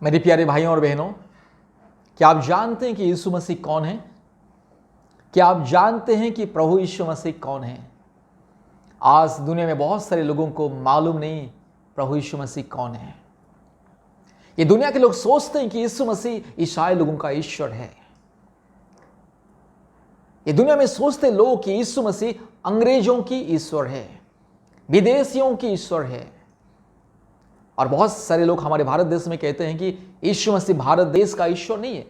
मेरे प्यारे भाइयों और बहनों, क्या आप जानते हैं कि यीशु मसीह कौन है? क्या आप जानते हैं कि प्रभु यीशु मसीह कौन है? आज दुनिया में बहुत सारे लोगों को मालूम नहीं प्रभु यीशु मसीह कौन है। ये दुनिया के लोग सोचते हैं कि यीशु मसीह ईसाई लोगों का ईश्वर है। ये दुनिया में सोचते लोग कि यीशु मसीह अंग्रेजों की ईश्वर है, विदेशियों की ईश्वर है। और बहुत सारे लोग हमारे भारत देश में कहते हैं कि यीशु मसीह भारत देश का ईश्वर नहीं है।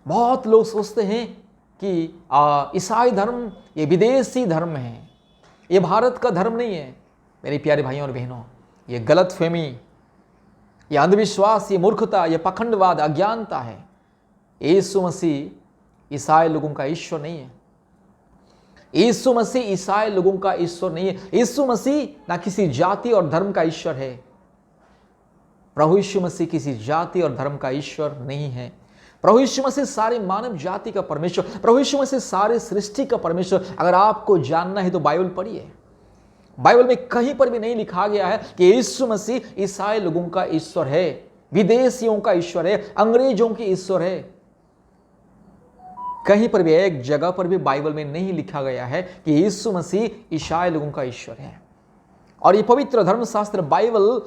बहुत लोग सोचते हैं कि ईसाई धर्म ये विदेशी धर्म है, ये भारत का धर्म नहीं है। मेरे प्यारे भाइयों और बहनों, ये गलतफहमी, ये अंधविश्वास, ये मूर्खता, ये पखंडवाद, अज्ञानता है। यीशु मसीह ईसाई लोगों का ईश्वर नहीं है। यीशु मसीह ईसाई लोगों का ईश्वर नहीं है। यीशु मसीह ना किसी जाति और धर्म का ईश्वर है। प्रभु यीशु मसीह किसी जाति और धर्म का ईश्वर नहीं है। प्रभु यीशु मसीह सारे मानव जाति का परमेश्वर, प्रभु यीशु मसीह सारे सृष्टि का परमेश्वर। अगर आपको जानना है तो बाइबल पढ़िए। बाइबल में कहीं पर भी नहीं लिखा गया है कि यीशु मसीह ईसाई लोगों का ईश्वर है, विदेशियों का ईश्वर है, अंग्रेजों की ईश्वर है। कहीं पर भी, एक जगह पर भी बाइबल में नहीं लिखा गया है कि यीशु मसीह ईसाई लोगों का ईश्वर है। और ये पवित्र धर्मशास्त्र बाइबल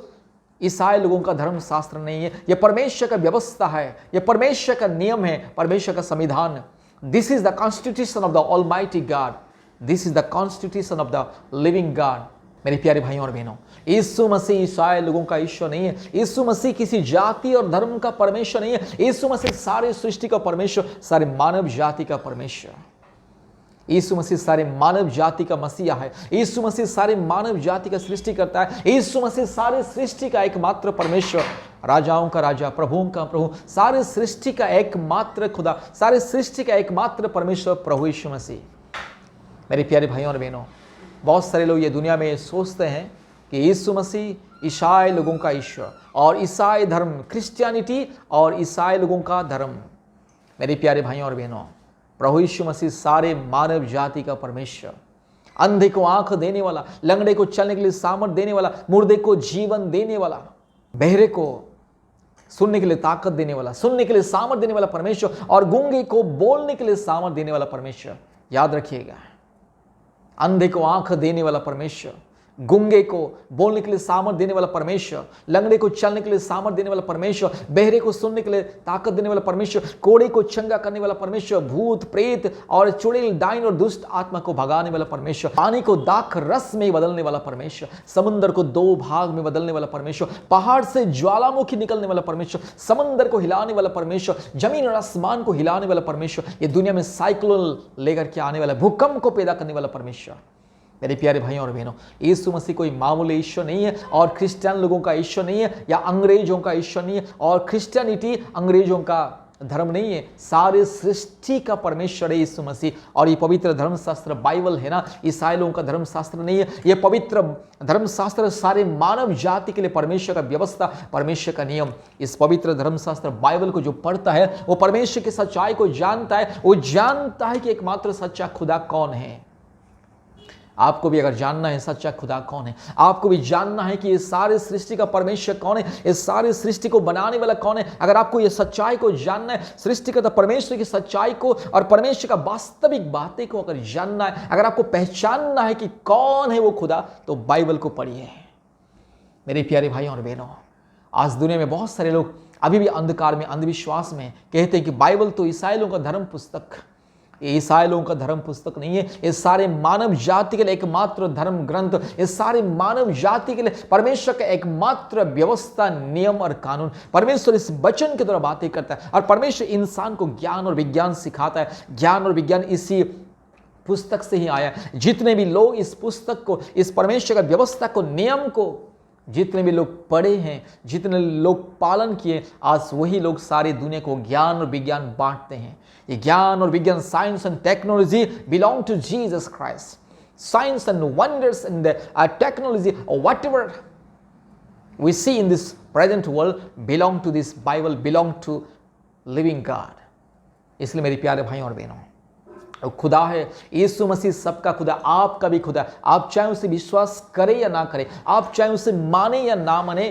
ईसाई लोगों का धर्मशास्त्र नहीं है। यह परमेश्वर का व्यवस्था है, यह परमेश्वर का नियम है, परमेश्वर का संविधान। This is the constitution of the almighty God, this is the constitution of the living God. मेरे प्यारे भाइयों और बहनों, यीशु मसीह ईसाई लोगों का ईश्वर नहीं है। यीशु मसीह किसी जाति और धर्म का परमेश्वर नहीं है। यीशु मसीह सारे सृष्टि का परमेश्वर, सारे मानव जाति का परमेश्वर। यीशु मसीह सारे मानव जाति का मसीहा है। यीशु मसीह सारे मानव जाति का सृष्टि करता है। यीशु मसीह सारे सृष्टि का एकमात्र परमेश्वर, राजाओं का राजा, प्रभुओं का प्रभु, सारे सृष्टि का एकमात्र खुदा, सारे सृष्टि का एकमात्र परमेश्वर प्रभु यीशु मसीह। मेरे प्यारे भाइयों और बहनों, बहुत सारे लोग ये दुनिया में सोचते हैं कि यीशु मसीह ईसाई लोगों का ईश्वर और ईसाई धर्म, क्रिश्चियनिटी और ईसाई लोगों का धर्म। मेरे प्यारे भाइयों और बहनों, प्रभु यीशु मसीह सारे मानव जाति का परमेश्वर, अंधे को आंख देने वाला, लंगड़े को चलने के लिए सामर्थ देने वाला, मुर्दे को जीवन देने वाला, बहरे को सुनने के लिए ताकत देने वाला, सुनने के लिए सामर्थ देने वाला परमेश्वर, और गूंगे को बोलने के लिए सामर्थ देने वाला परमेश्वर। याद रखिएगा, अंधे को आंख देने वाला परमेश्वर, गूंगे को बोलने के लिए सामर्थ देने वाला परमेश्वर, लंगड़े को चलने के लिए सामर्थ देने वाला परमेश्वर, बहरे को सुनने के लिए ताकत देने वाला परमेश्वर, कोड़े को चंगा करने वाला परमेश्वर, भूत प्रेत और चुड़ैल, डाइन और दुष्ट आत्मा को भगाने वाला परमेश्वर, पानी को दाख रस में बदलने वाला परमेश्वर, समुद्र को दो भाग में बदलने वाला परमेश्वर, पहाड़ से ज्वालामुखी निकलने वाला परमेश्वर, समंदर को हिलाने वाला परमेश्वर, जमीन और आसमान को हिलाने वाला परमेश्वर, ये दुनिया में साइक्लोन लेकर के आने वाला, भूकंप को पैदा करने वाला परमेश्वर। मेरे प्यारे भाइयों और बहनों, यीशु मसीह कोई मामूली ईश्वर नहीं है और क्रिश्चियन लोगों का ईश्वर नहीं है, या अंग्रेजों का ईश्वर नहीं है, और क्रिश्चियनिटी अंग्रेजों का धर्म नहीं है। सारे सृष्टि का परमेश्वर है यीशु मसीह। और ये पवित्र धर्मशास्त्र बाइबल है ना, ईसाई लोगों का धर्मशास्त्र नहीं है। ये पवित्र धर्मशास्त्र सारे मानव जाति के लिए परमेश्वर का व्यवस्था, परमेश्वर का नियम। इस पवित्र धर्मशास्त्र बाइबल को जो पढ़ता है वो परमेश्वर की सच्चाई को जानता है। वो जानता है कि एकमात्र सच्चा खुदा कौन है। आपको भी अगर जानना है सच्चा खुदा कौन है, आपको भी जानना है कि ये सारे सृष्टि का परमेश्वर कौन है, इस सारे सृष्टि को बनाने वाला कौन है, अगर आपको ये सच्चाई को जानना है, सृष्टिकर्ता परमेश्वर की सच्चाई को और परमेश्वर का वास्तविक बातें को अगर जानना है, अगर आपको पहचानना है कि कौन है वो खुदा, तो बाइबल को पढ़िए। मेरे प्यारे भाइयों और बहनों, आज दुनिया में बहुत सारे लोग अभी भी अंधकार में, अंधविश्वास में कहते हैं कि बाइबल तो ईसाई लोगों का धर्म पुस्तक। ये ईसाई लोगों का धर्म पुस्तक नहीं है। ये सारे मानव जाति के लिए एकमात्र धर्म ग्रंथ, ये सारे मानव जाति के लिए परमेश्वर का एकमात्र व्यवस्था, नियम और कानून। परमेश्वर इस वचन के द्वारा बातें करता है और परमेश्वर इंसान को ज्ञान और विज्ञान सिखाता है। ज्ञान और विज्ञान इसी पुस्तक से ही आया। जितने भी लोग इस पुस्तक को, इस परमेश्वर का व्यवस्था को, नियम को जितने भी लोग पढ़े हैं, जितने लोग पालन किए, आज वही लोग सारी दुनिया को ज्ञान और विज्ञान बांटते हैं। ये ज्ञान और विज्ञान, science and technology belong to Jesus Christ. Science and wonders and technology, whatever we see in this present world belong to this Bible, belong to living God। इसलिए मेरे प्यारे भाइयों और बहनों, खुदा है यीशु मसीह, सबका खुदा, आपका भी खुदा। आप चाहे उसे विश्वास करें या ना करें, आप चाहे उसे माने या ना माने,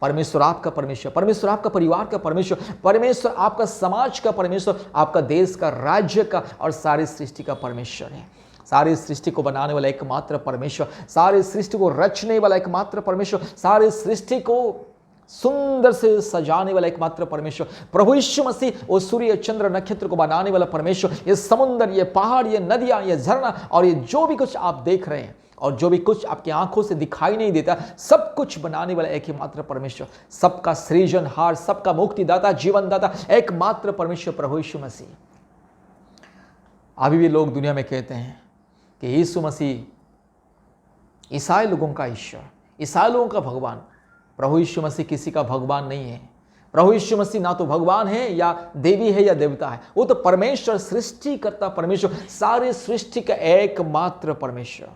परमेश्वर आपका परमेश्वर, परमेश्वर आपका परिवार का परमेश्वर, परमेश्वर आपका समाज का परमेश्वर, आपका देश का, राज्य का और सारी सृष्टि का परमेश्वर है। सारी सृष्टि को बनाने वाला एकमात्र परमेश्वर, सारी सृष्टि को रचने वाला एकमात्र परमेश्वर, सारी सृष्टि को सुंदर से सजाने वाला एकमात्र परमेश्वर प्रभु यीशु मसीह, वो सूर्य चंद्र नक्षत्र को बनाने वाला परमेश्वर, ये समुद्र, ये पहाड़, ये नदियां, ये झरना और ये जो भी कुछ आप देख रहे हैं और जो भी कुछ आपकी आंखों से दिखाई नहीं देता, सब कुछ बनाने वाला एक ही मात्र परमेश्वर, सबका सृजनहार, सबका मुक्तिदाता, जीवनदाता एकमात्र परमेश्वर प्रभु यीशु मसीह। अभी भी लोग दुनिया में कहते हैं कि यीशु मसीह ईसाई लोगों का ईश्वर, ईसाई लोगों का भगवान। प्रभु यीशु मसीह किसी का भगवान नहीं है। प्रभु यीशु मसीह ना तो भगवान है या देवी है या देवता है, वो तो परमेश्वर, सृष्टिकर्ता परमेश्वर, सारे सृष्टि का एकमात्र परमेश्वर,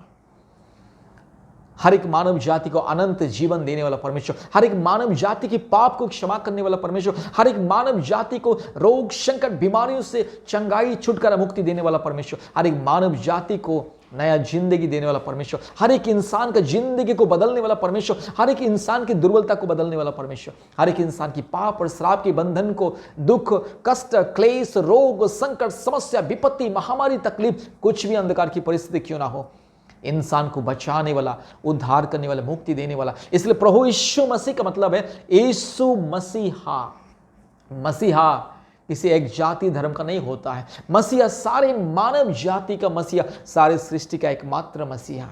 हर एक मानव जाति को अनंत जीवन देने वाला परमेश्वर, हर एक मानव जाति की पाप को क्षमा करने वाला परमेश्वर, हर एक मानव जाति को रोग संकट बीमारियों से चंगाई छुटकारा मुक्ति देने वाला परमेश्वर, हर एक मानव जाति को नया जिंदगी देने वाला परमेश्वर, हर एक इंसान का जिंदगी को बदलने वाला परमेश्वर, हर एक इंसान की दुर्बलता को बदलने वाला परमेश्वर, हर एक इंसान की पाप और श्राप के बंधन को, दुख, कष्ट, क्लेश, रोग, संकट, समस्या, विपत्ति, महामारी, तकलीफ, कुछ भी अंधकार की परिस्थिति क्यों ना हो, इंसान को बचाने वाला, उद्धार करने वाला, मुक्ति देने वाला। इसलिए प्रभु यीशु मसीह का मतलब है यीशु मसीहा। मसीहा किसी एक जाति धर्म का नहीं होता है, मसीहा सारे मानव जाति का मसीहा, सारे सृष्टि का एकमात्र मसीहा।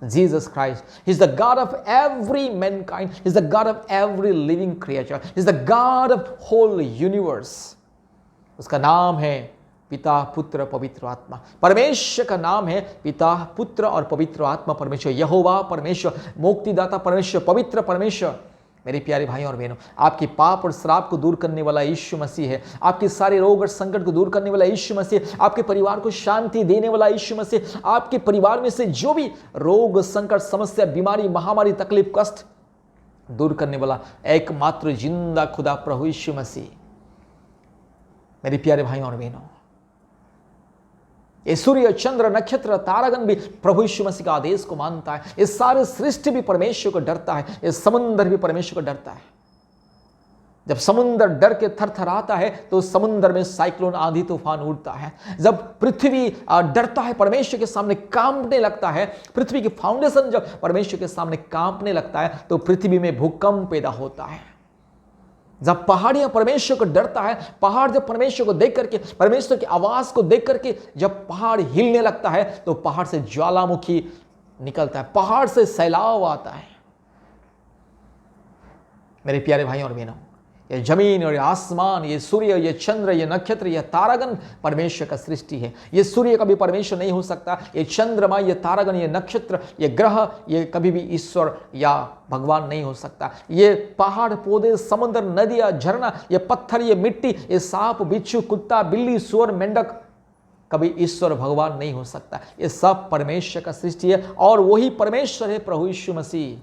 Jesus Christ, He is the God of every mankind, He is the God of every living creature, He is the God of whole universe। उसका नाम है पिता, पुत्र, पवित्र आत्मा। परमेश्वर का नाम है पिता, पुत्र और पवित्र आत्मा परमेश्वर, यहोवा परमेश्वर, मुक्तिदाता परमेश्वर, पवित्र परमेश्वर। मेरे प्यारे भाई और बहनों, आपके पाप और श्राप को दूर करने वाला यीशु मसीह है, आपके सारे रोग और संकट को दूर करने वाला यीशु मसीह, आपके परिवार को शांति देने वाला यीशु मसीह, आपके परिवार में से जो भी रोग, संकट, समस्या, बीमारी, महामारी, तकलीफ, कष्ट दूर करने वाला एकमात्र जिंदा खुदा प्रभु यीशु मसीह। मेरे प्यारे भाई और बहनों, ये सूर्य, चंद्र, नक्षत्र, तारागण भी प्रभु यीशु मसीह का आदेश को मानता है। ये सारे सृष्टि भी परमेश्वर को डरता है, ये समुद्र भी परमेश्वर को डरता है। जब समुद्र डर के थरथराता है तो समुद्र में साइक्लोन, आंधी तूफान उठता है। जब पृथ्वी डरता है, परमेश्वर के सामने कांपने लगता है, पृथ्वी की फाउंडेशन जब परमेश्वर के सामने कांपने लगता है तो पृथ्वी में भूकंप पैदा होता है। जब पहाड़ियां परमेश्वर को डरता है, पहाड़ जब परमेश्वर को देख करके, परमेश्वर की आवाज को देख करके जब पहाड़ हिलने लगता है तो पहाड़ से ज्वालामुखी निकलता है, पहाड़ से सैलाब आता है। मेरे प्यारे भाई और बहनों, ये जमीन और ये आसमान, ये सूर्य, ये चंद्र, ये नक्षत्र, ये तारागण परमेश्वर का सृष्टि है। ये सूर्य कभी परमेश्वर नहीं हो सकता, ये चंद्रमा, ये तारागण, ये नक्षत्र, ये ग्रह, ये कभी भी ईश्वर या भगवान नहीं हो सकता। ये पहाड़, पौधे, समुद्र, नदियां, झरना, ये पत्थर, ये मिट्टी, ये सांप, बिच्छू, कुत्ता, बिल्ली, सुअर, मेंढक कभी ईश्वर भगवान नहीं हो सकता। ये सब परमेश्वर का सृष्टि है और वही परमेश्वर है प्रभु यीशु मसीह।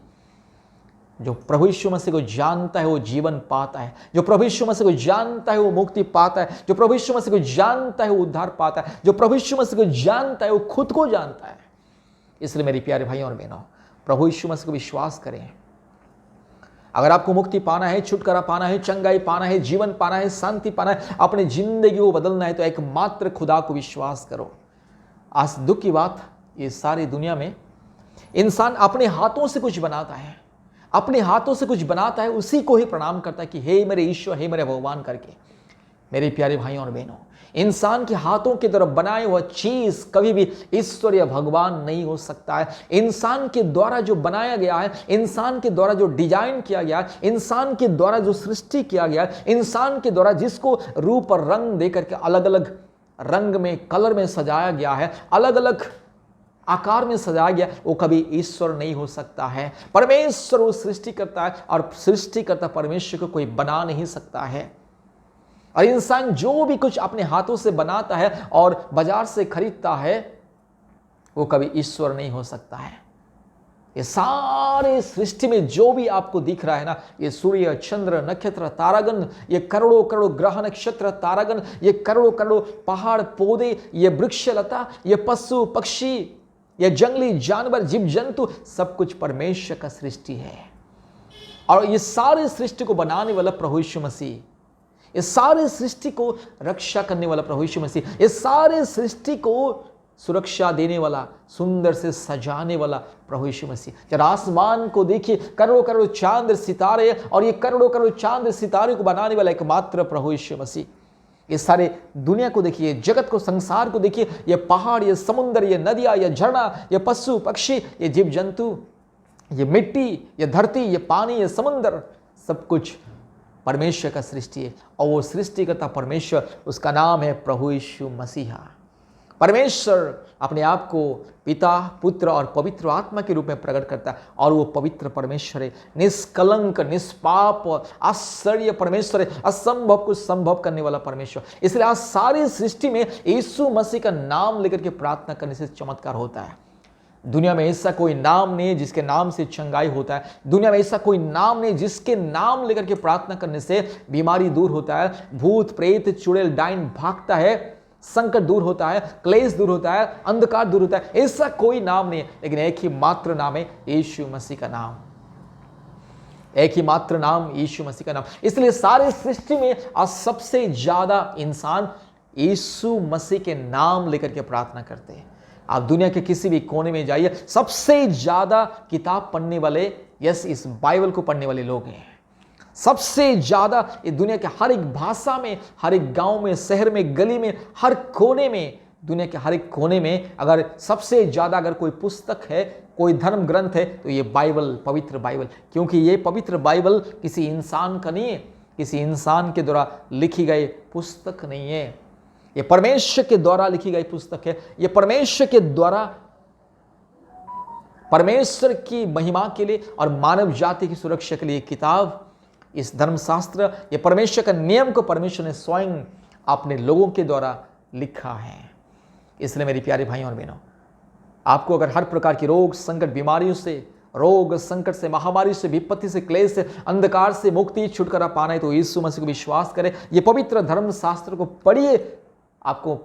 जो प्रभु यीशु मसीह को जानता है वो जीवन पाता है, जो प्रभु यीशु मसीह को जानता है वो मुक्ति पाता है, जो प्रभु यीशु मसीह को जानता है वो उद्धार पाता है, जो प्रभु यीशु मसीह को जानता है वो खुद को जानता है। इसलिए मेरे प्यारे भाइयों और बहनों, प्रभु यीशु मसीह को विश्वास करें। अगर आपको मुक्ति पाना है, छुटकारा पाना है, चंगाई पाना है, जीवन पाना है, शांति पाना है, अपनी जिंदगी को बदलना है तो एकमात्र खुदा को विश्वास करो। आज दुख की बात, ये सारी दुनिया में इंसान अपने हाथों से कुछ बनाता है, अपने हाथों से कुछ बनाता है, उसी को ही प्रणाम करता है कि हे मेरे ईश्वर, हे मेरे भगवान करके। मेरे प्यारे भाइयों और बहनों, इंसान के हाथों की तरफ बनाए हुआ चीज कभी भी ईश्वर या भगवान नहीं हो सकता है। इंसान के द्वारा जो बनाया गया है, इंसान के द्वारा जो डिजाइन किया गया है, इंसान के द्वारा जो सृष्टि किया गया है, इंसान के द्वारा जिसको रूप और रंग देकर के अलग अलग रंग में, कलर में सजाया गया है, अलग अलग आकार में सजाया गया, वो कभी ईश्वर नहीं हो सकता है। परमेश्वर वो सृष्टि करता है और सृष्टि करता परमेश्वर को कोई बना नहीं सकता है। और इंसान जो भी कुछ अपने हाथों से बनाता है और बाजार से खरीदता है वो कभी ईश्वर नहीं हो सकता है। ये सारे सृष्टि में जो भी आपको दिख रहा है ना, ये सूर्य, चंद्र, नक्षत्र, तारागण, ये करोड़ों करोड़ों ग्रह, नक्षत्र, तारागण, ये करोड़ों करोड़ों पहाड़, पौधे, ये वृक्ष, लता, ये पशु, पक्षी, ये जंगली जानवर, जीव जंतु, सब कुछ परमेश्वर का सृष्टि है। और ये सारे सृष्टि को बनाने वाला प्रभु यीशु मसीह, इस सारे सृष्टि को रक्षा करने वाला प्रभु यीशु मसीह, इस सारे सृष्टि को सुरक्षा देने वाला, सुंदर से सजाने वाला प्रभु यीशु मसीह। जरा आसमान को देखिए, करोड़ों करोड़ों चांद सितारे, और ये करोड़ों करोड़ों चांद सितारे को बनाने वाला एकमात्र प्रभु यीशु मसीह। ये सारे दुनिया को देखिए, जगत को, संसार को देखिए, ये पहाड़, ये समुद्र, ये नदियाँ, ये झरना, ये पशु पक्षी, ये जीव जंतु, ये मिट्टी, ये धरती, ये पानी, ये समुद्र, सब कुछ परमेश्वर का सृष्टि है। और वो सृष्टिकर्ता परमेश्वर, उसका नाम है प्रभु यीशु मसीहा। परमेश्वर अपने आप को पिता, पुत्र और पवित्र आत्मा के रूप में प्रकट करता है, और वो पवित्र परमेश्वर है, निष्कलंक, निष्पाप, आश्चर्य परमेश्वर है, असंभव को संभव करने वाला परमेश्वर। इसलिए आज सारी सृष्टि में यीशु मसीह का नाम लेकर के प्रार्थना करने से चमत्कार होता है। दुनिया में ऐसा कोई नाम नहीं जिसके नाम से चंगाई होता है। दुनिया में ऐसा कोई नाम नहीं जिसके नाम लेकर के प्रार्थना करने से बीमारी दूर होता है, भूत प्रेत चुड़ैल डायन भागता है, संकट दूर होता है, क्लेश दूर होता है, अंधकार दूर होता है। ऐसा कोई नाम नहीं है, लेकिन एक ही मात्र नाम है, यीशु मसीह का नाम। एक ही मात्र नाम, यीशु मसीह का नाम। इसलिए सारे सृष्टि में आज सबसे ज्यादा इंसान यीशु मसीह के नाम लेकर के प्रार्थना करते हैं। आप दुनिया के किसी भी कोने में जाइए, सबसे ज्यादा किताब पढ़ने वाले, यस, इस बाइबल को पढ़ने वाले लोग हैं। सबसे ज्यादा ये दुनिया के हर एक भाषा में, हर एक गांव में, शहर में, गली में, हर कोने में, दुनिया के हर एक कोने में अगर सबसे ज्यादा अगर कोई पुस्तक है, कोई धर्म ग्रंथ है, तो ये बाइबल, पवित्र बाइबल। क्योंकि ये पवित्र बाइबल किसी इंसान का नहीं है, किसी इंसान के द्वारा लिखी गई पुस्तक नहीं है, ये परमेश्वर के द्वारा लिखी गई पुस्तक है। ये परमेश्वर के द्वारा, परमेश्वर की महिमा के लिए और मानव जाति की सुरक्षा के लिए किताब, इस धर्मशास्त्र, ये परमेश्वर का नियम को परमेश्वर ने स्वयं अपने लोगों के द्वारा लिखा है। इसलिए मेरे प्यारे भाइयों और बहनों, आपको अगर हर प्रकार की रोग संकट बीमारियों से, रोग संकट से, महामारी से, विपत्ति से, क्लेश से, अंधकार से मुक्ति, छुटकारा पाना है, तो यीशु मसीह को विश्वास करें, ये पवित्र धर्मशास्त्र को पढ़िए। आपको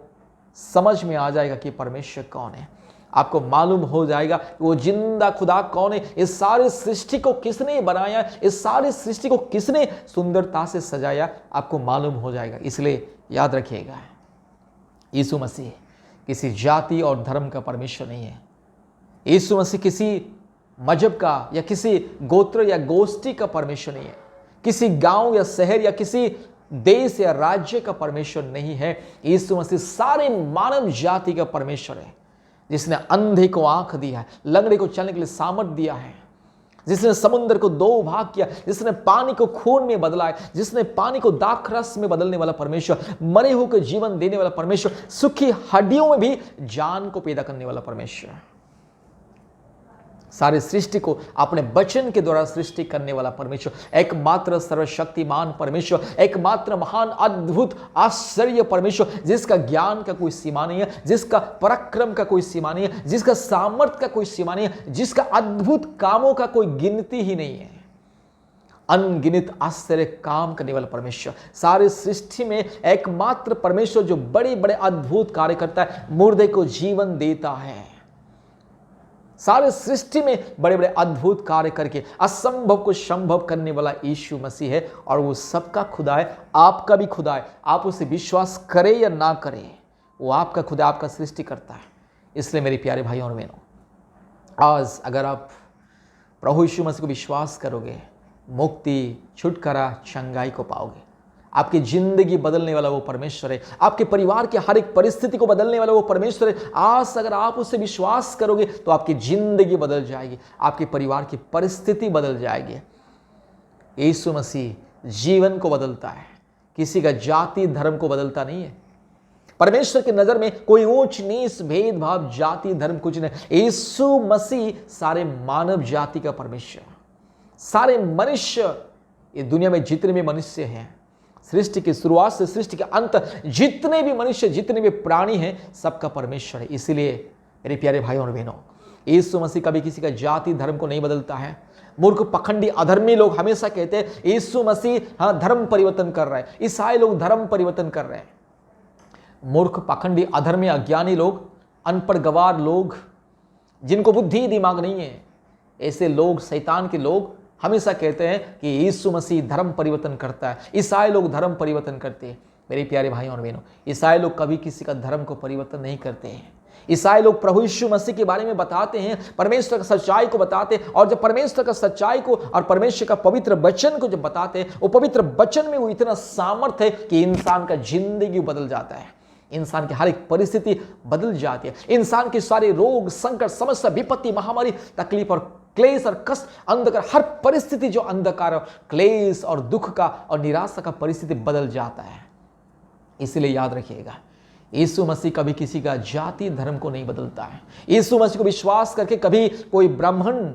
समझ में आ जाएगा कि परमेश्वर कौन है। आपको मालूम हो जाएगा कि वो जिंदा खुदा कौन है, इस सारे सृष्टि को किसने बनाया, इस सारे सृष्टि को किसने सुंदरता से सजाया, आपको मालूम हो जाएगा। इसलिए याद रखिएगा, यीशु मसीह किसी जाति और धर्म का परमेश्वर नहीं है। यीशु मसीह किसी मजहब का या किसी गोत्र या गोष्ठी का परमेश्वर नहीं है, किसी गांव या शहर या किसी देश या राज्य का परमेश्वर नहीं है। यीशु मसीह सारे मानव जाति का परमेश्वर है, जिसने अंधे को आंख दिया है, लंगड़े को चलने के लिए सामर्थ दिया है, जिसने समुद्र को दो भाग किया, जिसने पानी को खून में बदला है, जिसने पानी को दाखरस में बदलने वाला परमेश्वर, मरे हुए को जीवन देने वाला परमेश्वर, सूखी हड्डियों में भी जान को पैदा करने वाला परमेश्वर, सारे सृष्टि को अपने वचन के द्वारा सृष्टि करने वाला परमेश्वर, एकमात्र सर्वशक्तिमान परमेश्वर, एकमात्र महान अद्भुत आश्चर्य परमेश्वर, जिसका ज्ञान का कोई सीमा नहीं है, जिसका पराक्रम का कोई सीमा नहीं है, जिसका सामर्थ्य का कोई सीमा नहीं है, जिसका अद्भुत कामों का कोई गिनती ही नहीं है। अनगिनत आश्चर्य काम करने वाला परमेश्वर, सारे सृष्टि में एकमात्र परमेश्वर जो बड़े बड़े अद्भुत कार्य करता है, मुर्दे को जीवन देता है, सारे सृष्टि में बड़े बड़े अद्भुत कार्य करके असंभव को संभव करने वाला यीशु मसीह है। और वो सबका खुदा है, आपका भी खुदा है। आप उसे विश्वास करें या ना करें, वो आपका खुदा, आपका सृष्टि करता है। इसलिए मेरे प्यारे भाइयों और बहनों, आज अगर आप प्रभु यीशु मसीह को विश्वास करोगे, मुक्ति, छुटकारा, चंगाई को पाओगे। आपकी जिंदगी बदलने वाला वो परमेश्वर है, आपके परिवार की हर एक परिस्थिति को बदलने वाला वो परमेश्वर है। आज अगर आप उससे विश्वास करोगे तो आपकी जिंदगी बदल जाएगी, आपके परिवार की परिस्थिति बदल जाएगी। यीशु मसीह जीवन को बदलता है, किसी का जाति धर्म को बदलता नहीं है। परमेश्वर की नजर में कोई ऊंच नीच भेदभाव जाति धर्म कुछ नहीं। यीशु मसीह सारे मानव जाति का परमेश्वर, सारे मनुष्य, ये दुनिया में जितने भी मनुष्य हैं, सृष्टि की शुरुआत से सृष्टि के अंत, जितने भी मनुष्य, जितने भी प्राणी हैं, सबका परमेश्वर है। इसीलिए मेरे प्यारे भाइयों और बहनों, यीशु मसीह कभी किसी का जाति धर्म को नहीं बदलता है। मूर्ख, पखंडी, अधर्मी लोग हमेशा कहते हैं यीशु मसीह धर्म परिवर्तन कर रहा है, ईसाई लोग धर्म परिवर्तन कर रहे हैं। मूर्ख, पखंडी, अधर्मी, अज्ञानी लोग, अनपढ़ गवार लोग, जिनको बुद्धि दिमाग नहीं है, ऐसे लोग, शैतान के लोग हमेशा कहते हैं कि यीशु मसीह धर्म परिवर्तन करता है, ईसाई लोग धर्म परिवर्तन करते हैं। मेरे प्यारे भाइयों और बहनों, ईसाई लोग कभी किसी का धर्म को परिवर्तन नहीं करते हैं। ईसाई लोग प्रभु यीशु मसीह के बारे में बताते हैं, परमेश्वर का सच्चाई को बताते हैं, और जब परमेश्वर का सच्चाई को और परमेश्वर का पवित्र वचन को जब बताते हैं, वो पवित्र वचन में वो इतना सामर्थ्य है कि इंसान का जिंदगी बदल जाता है, इंसान की हर एक परिस्थिति बदल जाती है, इंसान के सारे रोग, संकट, समस्या, विपत्ति, महामारी, तकलीफ और क्लेश और कष्ट, अंधकार, हर परिस्थिति जो अंधकार, क्लेश और दुख का और निराशा का परिस्थिति बदल जाता है। इसलिए याद रखिएगा, यीशु मसीह कभी किसी का जाति धर्म को नहीं बदलता है। यीशु मसीह को विश्वास करके कभी कोई ब्राह्मण,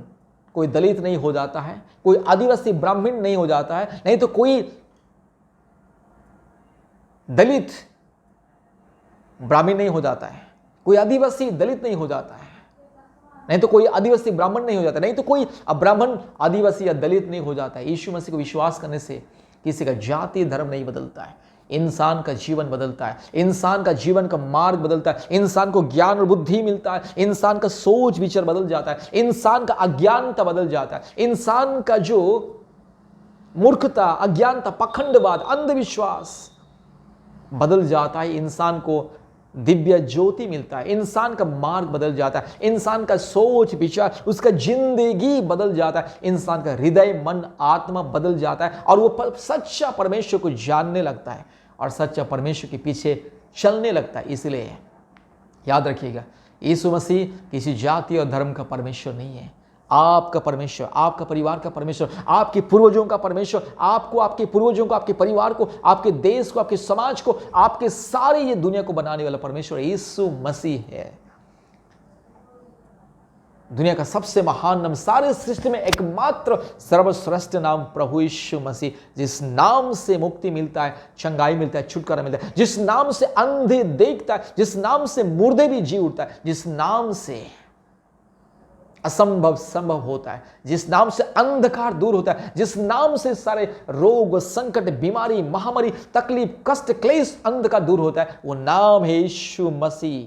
कोई दलित नहीं हो जाता है, कोई आदिवासी ब्राह्मण नहीं हो जाता है, नहीं तो कोई दलित ब्राह्मण नहीं हो जाता है, कोई आदिवासी दलित नहीं हो जाता है, नहीं तो कोई आदिवासी ब्राह्मण नहीं हो जाता, नहीं तो कोई ब्राह्मण आदिवासी या दलित नहीं हो जाता है। यीशु मसीह को विश्वास करने से किसी का जाति धर्म नहीं बदलता है, इंसान का जीवन बदलता है, इंसान का जीवन का मार्ग बदलता है, इंसान को ज्ञान और बुद्धि मिलता है, इंसान का सोच विचार बदल जाता है, इंसान का अज्ञानता बदल जाता है, इंसान का जो मूर्खता, अज्ञानता, पखंडवाद, अंधविश्वास बदल जाता है, इंसान को दिव्य ज्योति मिलता है, इंसान का मार्ग बदल जाता है, इंसान का सोच विचार, उसका जिंदगी बदल जाता है, इंसान का हृदय मन आत्मा बदल जाता है, और वो सच्चा परमेश्वर को जानने लगता है और सच्चा परमेश्वर के पीछे चलने लगता है। इसलिए याद रखिएगा, यीशु मसीह किसी जाति और धर्म का परमेश्वर नहीं है। आपका परमेश्वर, आपका परिवार का परमेश्वर, आपके पूर्वजों का परमेश्वर, आपको, आपके पूर्वजों को, आपके परिवार को, आपके देश को, आपके समाज को, आपके सारे ये दुनिया को बनाने वाला परमेश्वर यीशु मसीह है। दुनिया का सबसे महान नाम, सारे सृष्टि में एकमात्र सर्वश्रेष्ठ नाम प्रभु यीशु मसीह, जिस नाम से मुक्ति मिलता है, चंगाई मिलता है, छुटकारा मिलता है, जिस नाम से अंधे देखता है, जिस नाम से मुर्दे भी जी उठता है, जिस नाम से असंभव संभव होता है, जिस नाम से अंधकार दूर होता है, जिस नाम से सारे रोग, संकट, बीमारी, महामारी, तकलीफ, कष्ट, क्लेश, अंधकार दूर होता है, वो नाम है यीशु मसीह।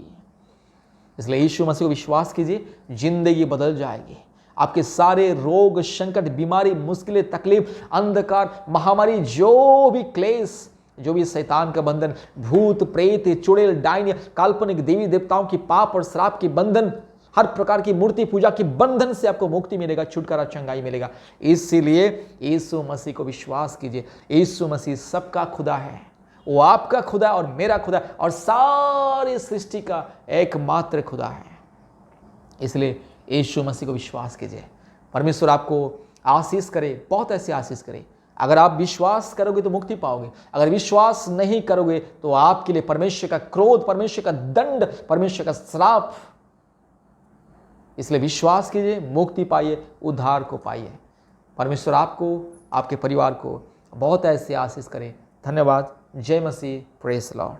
इसलिए यीशु मसीह को विश्वास कीजिए, जिंदगी बदल जाएगी। आपके सारे रोग, संकट, बीमारी, मुश्किलें, तकलीफ, अंधकार, महामारी, जो भी क्लेश, जो भी शैतान का बंधन, भूत प्रेत, चुड़ैल, डायन, काल्पनिक देवी देवताओं की पाप और श्राप की बंधन, हर प्रकार की मूर्ति पूजा की बंधन से आपको मुक्ति मिलेगा, छुटकारा, चंगाई मिलेगा। इसीलिए यीशु मसीह को विश्वास कीजिए। यीशु मसीह सबका खुदा है, वो आपका खुदा और मेरा खुदा और सारी सृष्टि का एकमात्र खुदा है। इसलिए यीशु मसीह को विश्वास कीजिए। परमेश्वर आपको आशीष करे, बहुत ऐसी आशीष करे। अगर आप विश्वास करोगे तो मुक्ति पाओगे, अगर विश्वास नहीं करोगे तो आपके लिए परमेश्वर का क्रोध, परमेश्वर का दंड, परमेश्वर का श्राप। इसलिए विश्वास कीजिए, मुक्ति पाइए, उद्धार को पाइए। परमेश्वर आपको, आपके परिवार को बहुत ऐसे आशीष करे। धन्यवाद। जय मसीह। Praise the lord.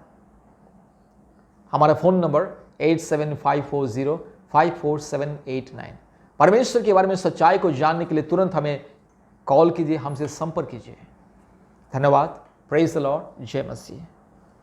हमारा फ़ोन नंबर 8754054789। परमेश्वर के बारे में सच्चाई को जानने के लिए तुरंत हमें कॉल कीजिए, हमसे संपर्क कीजिए। धन्यवाद। Praise the Lord. जय मसीह।